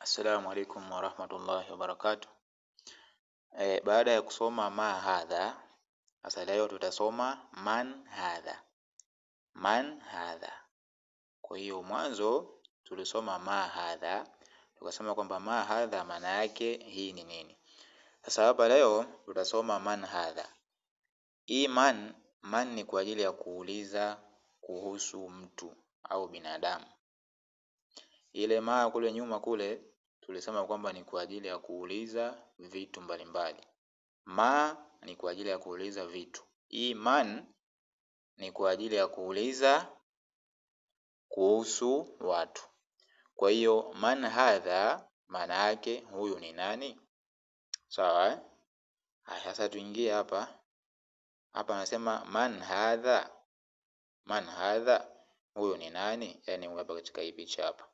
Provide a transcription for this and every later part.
Assalamu alaikum warahmatullahi wabarakatuh. Baada ya kusoma ma hadha, sasa leo tutasoma man hadha. Man hadha. Kwa hiyo mwanzo tulisoma ma hadha, tukasema kwamba ma hadha maana yake hii ni nini. Sasa hapa leo tutasoma man hadha. Hii man ni kwa ajili ya kuuliza kuhusu mtu au binadamu. Ile ma kule nyuma kule tulisema kwamba ni kwa ajili ya kuuliza vitu mbalimbali. Ma ni kwa ajili ya kuuliza vitu. Hii man ni kwa ajili ya kuuliza kuhusu watu. Kwa hiyo man hadha maana yake huyu ni nani? Sawa? Sasa tuingie hapa. Hapa anasema man hadha. Man hadha huyu ni nani? Yaani hapa katika hii picha hapa.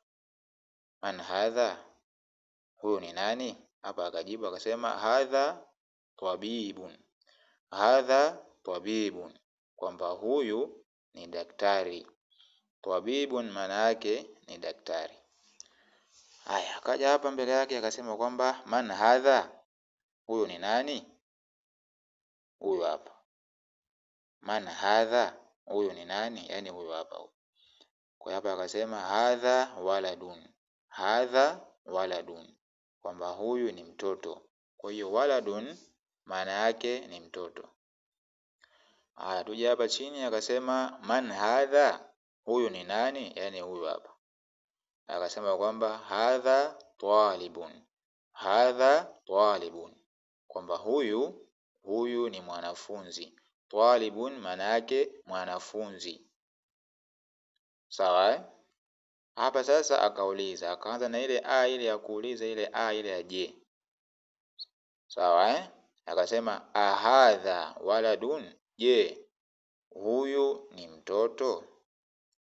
Man hadha huyu ni nani? Hapa akajibu akasema hadha tabibun. Hadha tabibun, kwamba huyu ni daktari. Tabibun maana yake ni daktari. Haya, akaja hapa mbele yake akasema kwamba man hadha, huyu ni nani? Huyu hapa. Man hadha, huyu ni nani? Yaani huyu hapa. Kwa hapa akasema hadha waladun. Hadha waladun, kwamba huyu ni mtoto. Kwa hiyo waladun maana yake ni mtoto. Tuje hapa chini akasema man hadha, huyu ni nani? Yaani huyu hapa. Akasema kwamba hadha talibun. Hadha talibun, kwamba huyu ni mwanafunzi. Talibun maana yake mwanafunzi. Sawa? Hapa sasa akauliza, akaanza na ile ya kuuliza ile ya je. Sawa? Akasema ahadha waladun, je, huyu ni mtoto?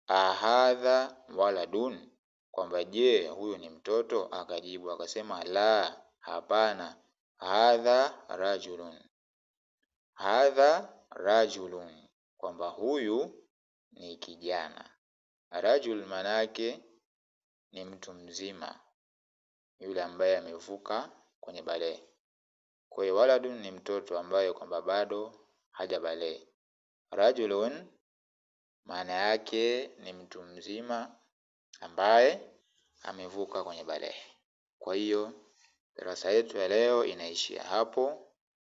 Ahadha waladun, kwamba je, huyu ni mtoto? Akajibu akasema la, hapana, hadha rajulun. Hadha rajulun, kwamba huyu ni kijana. Rajul manake ni mtu mzima, yule ambaye amevuka kwenye baleghe. Kwa hiyo waladun ni mtoto ambaye kwamba bado hajabaleghe. Rajulun maana yake ni mtu mzima ambaye amevuka kwenye baleghe. Kwa hiyo darasa yetu ya leo inaishia hapo.